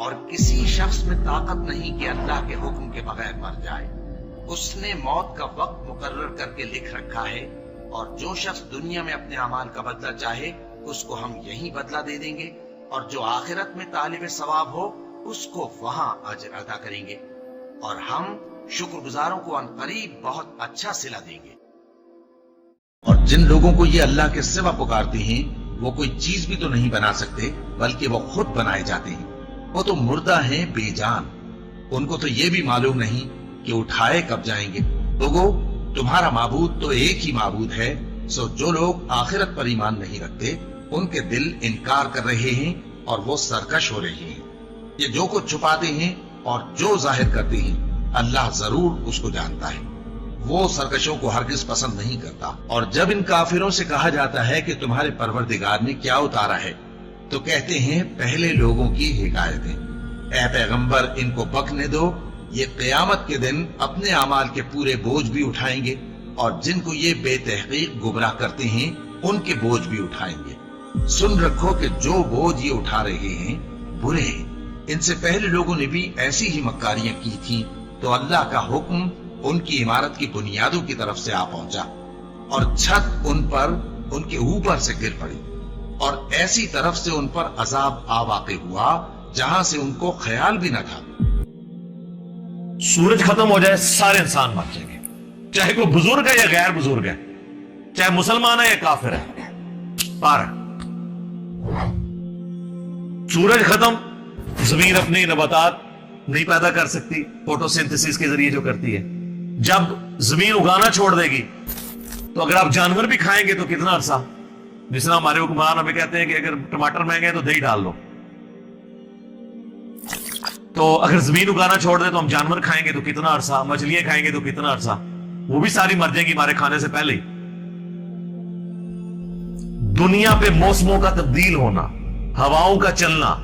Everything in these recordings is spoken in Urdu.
اور کسی شخص میں طاقت نہیں کہ اللہ کے حکم کے بغیر مر جائے۔ اس نے موت کا وقت مقرر کر کے لکھ رکھا ہے، اور جو شخص دنیا میں اپنے اعمال کا بدلہ چاہے اس کو ہم یہی بدلہ دے دیں گے، اور جو آخرت میں طالب ثواب ہو اس کو وہاں اجر عطا کریں گے، اور ہم شکر گزاروں کو عنقریب بہت اچھا صلہ دیں گے۔ اور جن لوگوں کو یہ اللہ کے سوا پکارتے ہیں وہ کوئی چیز بھی تو نہیں بنا سکتے، بلکہ وہ خود بنائے جاتے ہیں۔ وہ تو مردہ ہیں بے جان، ان کو تو یہ بھی معلوم نہیں کہ اٹھائے کب جائیں گے۔ لوگو، تمہارا معبود تو ایک ہی معبود ہے، سو جو لوگ آخرت پر ایمان نہیں رکھتے ان کے دل انکار کر رہے ہیں اور وہ سرکش ہو رہے ہیں۔ یہ جو کچھ چھپاتے ہیں اور جو ظاہر کرتے ہیں اللہ ضرور اس کو جانتا ہے، وہ سرکشوں کو ہرگز پسند نہیں کرتا۔ اور جب ان کافروں سے کہا جاتا ہے کہ تمہارے پروردگار نے کیا اتارا ہے تو کہتے ہیں پہلے لوگوں کی حکایتیں۔ اے پیغمبر، ان کو بکنے دو، یہ قیامت کے دن اپنے اعمال کے پورے بوجھ بھی اٹھائیں گے، اور جن کو یہ بے تحقیق گمراہ کرتے ہیں ان کے بوجھ بھی اٹھائیں گے۔ سن رکھو کہ جو بوجھ یہ اٹھا رہے ہیں برے ہیں۔ ان سے پہلے لوگوں نے بھی ایسی ہی مکاریاں کی تھیں، تو اللہ کا حکم ان کی عمارت کی بنیادوں کی طرف سے آ پہنچا، اور چھت ان پر ان کے اوپر سے گر پڑی، اور ایسی طرف سے ان پر عذاب آ واقع ہوا جہاں سے ان کو خیال بھی نہ تھا۔ سورج ختم ہو جائے سارے انسان مر جائیں گے، چاہے کوئی بزرگ ہے یا غیر بزرگ ہے، چاہے مسلمان ہے یا کافر ہے۔ پارا سورج ختم، زمین اپنی نباتات نہیں پیدا کر سکتی فوٹو سینتھسس کے ذریعے جو کرتی ہے۔ جب زمین اگانا چھوڑ دے گی تو اگر آپ جانور بھی کھائیں گے تو کتنا عرصہ، جس طرح ہمارے حکمران ہمیں کہتے ہیں کہ اگر ٹماٹر مہنگے ہیں تو دہی ڈال لو، تو اگر زمین اگانا چھوڑ دے تو ہم جانور کھائیں گے تو کتنا عرصہ، مچھلیاں کھائیں گے تو کتنا عرصہ، وہ بھی ساری مر جائیں گی ہمارے کھانے سے پہلے ہی۔ دنیا پہ موسموں کا تبدیل ہونا، ہواؤں کا چلنا،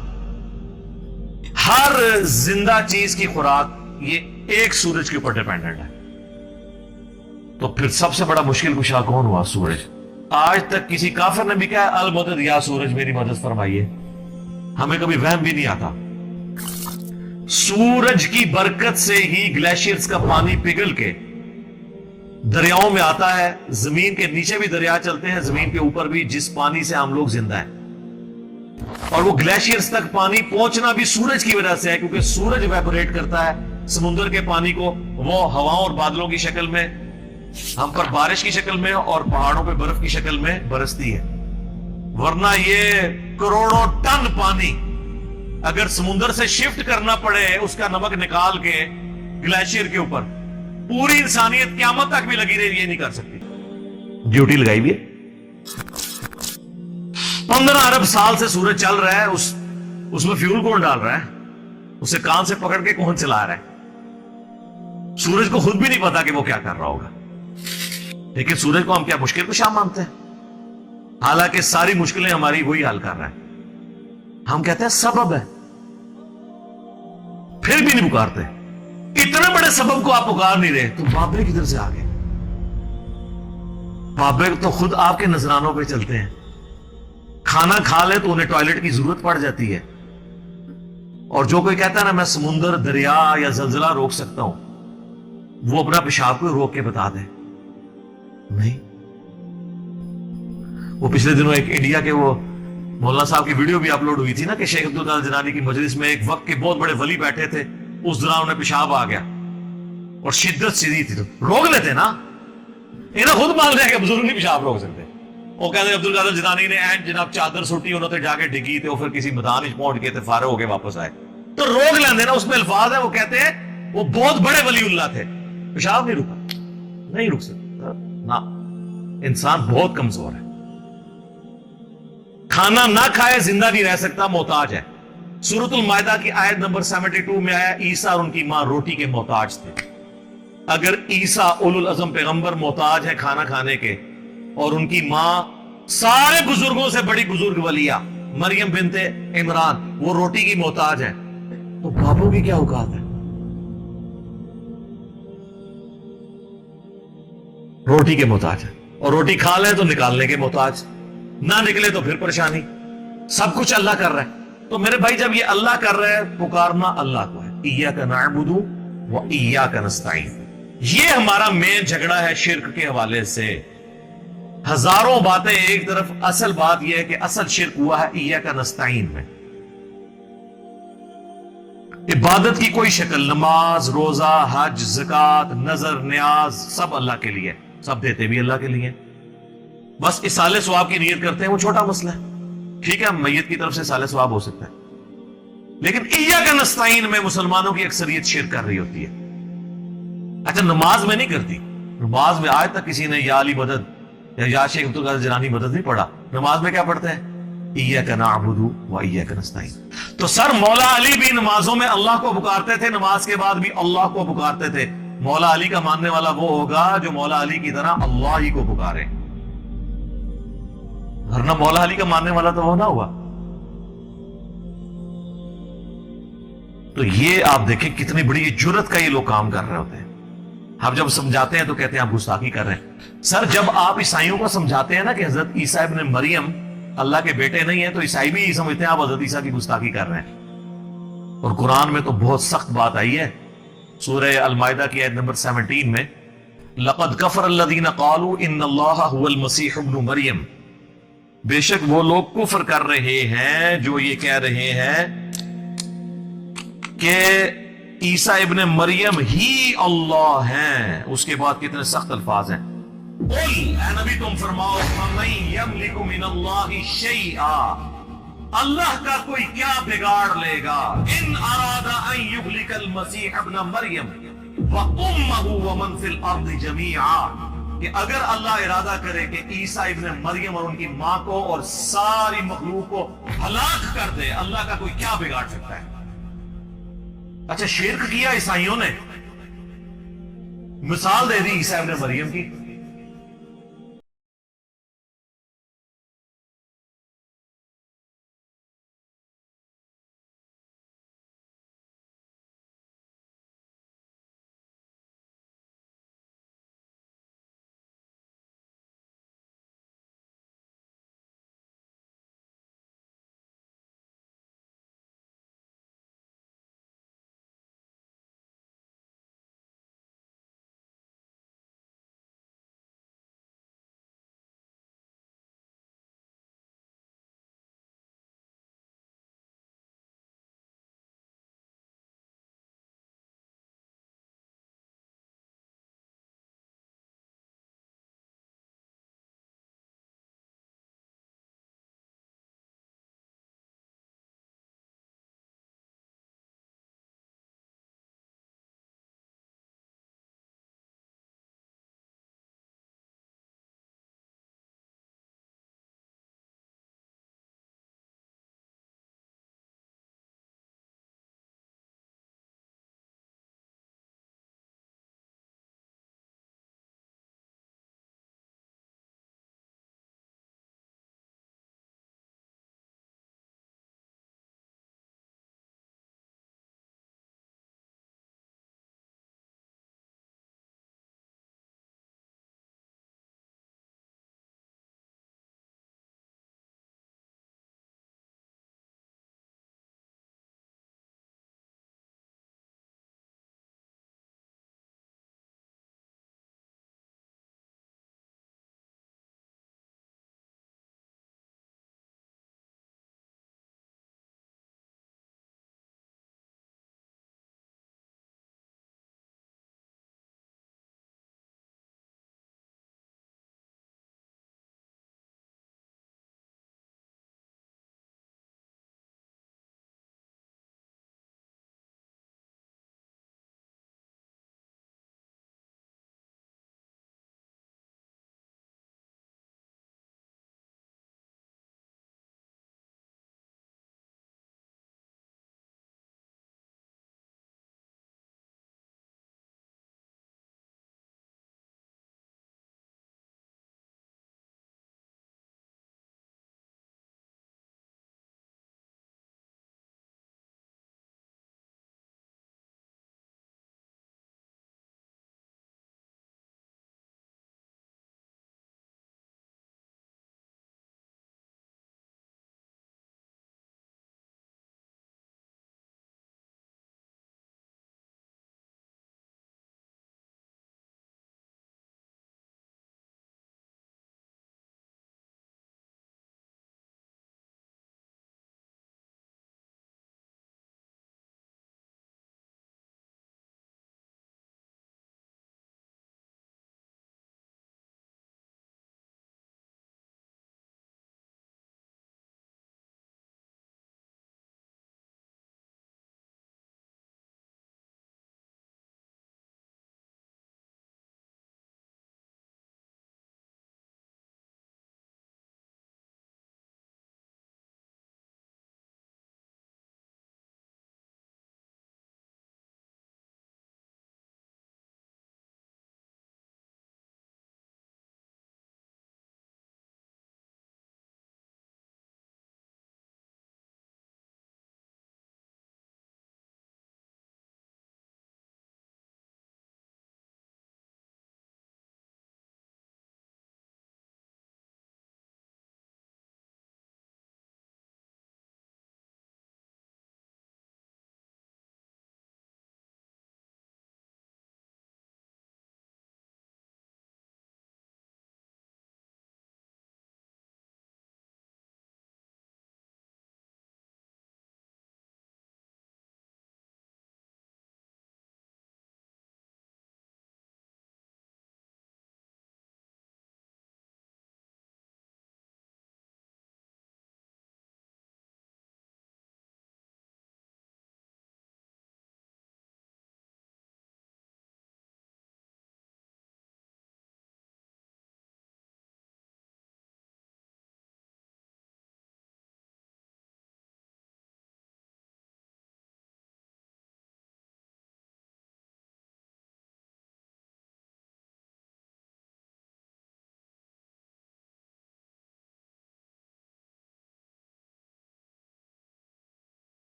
ہر زندہ چیز کی خوراک یہ ایک سورج کے اوپر ڈیپینڈنٹ ہے۔ تو پھر سب سے بڑا مشکل کشا کون ہوا؟ سورج۔ آج تک کسی کافر نے بھی کہا المدد یا سورج میری مدد فرمائیے، ہمیں کبھی وہم بھی نہیں آتا۔ سورج کی برکت سے ہی گلیشیئرز کا پانی پگھل کے دریاؤں میں آتا ہے، زمین کے نیچے بھی دریا چلتے ہیں، زمین کے اوپر بھی، جس پانی سے ہم لوگ زندہ ہیں۔ اور وہ گلیشیئرز تک پانی پہنچنا بھی سورج کی وجہ سے ہے، کیونکہ سورج ایویپوریٹ کرتا ہے سمندر کے پانی کو، وہ ہواؤں اور بادلوں کی شکل میں ہم پر بارش کی شکل میں اور پہاڑوں پہ برف کی شکل میں برستی ہے۔ ورنہ یہ کروڑوں ٹن پانی اگر سمندر سے شفٹ کرنا پڑے اس کا نمک نکال کے گلیشیئر کے اوپر، پوری انسانیت قیامت تک بھی لگی رہی، یہ نہیں کر سکتی۔ ڈیوٹی لگائی بھی ہے، 15 ارب سال سے سورج چل رہا ہے، اس میں فیول کون ڈال رہا ہے؟ اسے کان سے پکڑ کے کون چلا رہا ہے؟ سورج کو خود بھی نہیں پتا کہ وہ کیا کر رہا ہوگا، لیکن سورج کو ہم کیا مشکل کشا مانتے ہیں؟ حالانکہ ساری مشکلیں ہماری وہی حل کر رہا ہے۔ ہم کہتے ہیں سبب ہے، پھر بھی نہیں پکارتے۔ اتنے بڑے سبب کو آپ پکار نہیں رہے تو بابے کدھر سے آ گئے؟ بابے تو خود آپ کے نذرانوں پہ چلتے ہیں، کھانا کھا لے تو انہیں ٹوائلٹ کی ضرورت پڑ جاتی ہے، اور جو کوئی کہتا ہے نا میں سمندر، دریا یا زلزلہ روک سکتا ہوں، وہ اپنا پیشاب کو روک کے بتا دے نہیں۔ وہ پچھلے دنوں ایک انڈیا کے وہ مولانا صاحب کی ویڈیو بھی اپلوڈ ہوئی تھی نا، کہ شیخ عبدالقادر جیلانی کی مجلس میں ایک وقت کے بہت بڑے ولی بیٹھے تھے، اس دوران انہیں پیشاب آ گیا اور شدت شدید تھی، تو روک لیتے نا، انہیں خود مان لیا کہ بزرگ نہیں پیشاب روک سکتے۔ وہ کہتے ہیں عبدالقادر جیلانی نے این جناب چادر سٹی انہوں نے جا کے ڈگی تھے، وہ پھر کسی میدان وچ پہنچ گئے تھے، فارغ ہو کے واپس آئے، تو روک لیندے نا، اس میں الفاظ ہیں، وہ کہتے ہیں وہ بہت بڑے ولی اللہ تھے، پیشاب نہیں رکا، نہیں رک سکتا نا، انسان بہت کمزور ہے، کھانا نہ کھائے زندہ نہیں رہ سکتا، محتاج ہے۔ سورۃ المائدہ کی آیت نمبر 72 میں آیا عیسیٰ اور ان کی ماں روٹی کے محتاج تھے۔ اگر عیسیٰ اولو العزم پیغمبر محتاج ہے کھانا کھانے کے، اور ان کی ماں سارے بزرگوں سے بڑی بزرگ ولیہ مریم بنت عمران وہ روٹی کی محتاج ہے، تو بابوں کی کیا اوقات ہے؟ روٹی کے محتاج ہے، اور روٹی کھا لیں تو نکالنے کے محتاج، نہ نکلے تو پھر پریشانی۔ سب کچھ اللہ کر رہا ہے، تو میرے بھائی جب یہ اللہ کر رہے ہیں، پکارنا اللہ کو ہے، ایاک نعبد و ایاک نستعین. یہ ہمارا مین جھگڑا ہے شرک کے حوالے سے. ہزاروں باتیں ایک طرف، اصل بات یہ ہے کہ اصل شرک ہوا ہے ایاک نستعین میں. عبادت کی کوئی شکل، نماز، روزہ، حج، زکات، نظر، نیاز، سب اللہ کے لیے، سب دیتے بھی اللہ کے لیے. بس اصالہ ثواب کی نیت کرتے ہیں، وہ چھوٹا مسئلہ ہے. ٹھیک ہے، میت کی طرف سے اصالہ ثواب ہو سکتا ہے، لیکن ایاک نستعین میں مسلمانوں کی اکثریت شرک کر رہی ہوتی ہے. اچھا نماز میں نہیں کرتی، نماز میں آج تک کسی نے یا علی مدد یا شیخ عبد القادر جیلانی مدد نہیں پڑھا. نماز میں کیا پڑھتے ہیں؟ ایاک نعبد و ایاک نستعین. تو سر مولا علی بھی نمازوں میں اللہ کو پکارتے تھے، نماز کے بعد بھی اللہ کو پکارتے تھے. مولا علی کا ماننے والا وہ ہوگا جو مولا علی کی طرح اللہ ہی کو پکارے، ورنہ مولا علی کا ماننے والا تو وہ نہ ہوا. تو یہ آپ دیکھیں کتنی بڑی جرت کا یہ لوگ کام کر رہے ہوتے ہیں. ہم جب سمجھاتے ہیں تو کہتے ہیں آپ گستاخی کر رہے ہیں. سر جب آپ عیسائیوں کو سمجھاتے ہیں نا کہ حضرت عیسیٰ ابن مریم اللہ کے بیٹے نہیں ہیں، تو عیسائی بھی سمجھتے ہیں آپ حضرت عیسیٰ کی گستاخی کر رہے ہیں. اور قرآن میں تو بہت سخت بات آئی ہے. سورہ المائدہ کی آیت نمبر 17 میں لَقَدْ كَفَرَ الَّذِينَ قَالُوا إِنَّ اللَّهَ هُوَ الْمَسِيحُ ابْنُ مریم. بے شک وہ لوگ کفر کر رہے ہیں جو یہ کہہ رہے ہیں کہ عیسیٰ ابن مریم ہی اللہ ہیں. اس کے بعد کتنے سخت الفاظ ہیں. قل اے نبی تم فرماؤ فَمَن يَمْلِكُ مِنَ اللَّهِ شَيْئًا، اللہ کا کوئی کیا بگاڑ لے گا. ان اراد ان یہلک المسیح ابن مریم وامہ ومن فی الارض جمیعا، کہ اگر اللہ ارادہ کرے کہ عیسیٰ ابن مریم اور ان کی ماں کو اور ساری مخلوق کو ہلاک کر دے، اللہ کا کوئی کیا بگاڑ سکتا ہے. اچھا شرک کیا عیسائیوں نے، مثال دے دی عیسیٰ ابن مریم کی.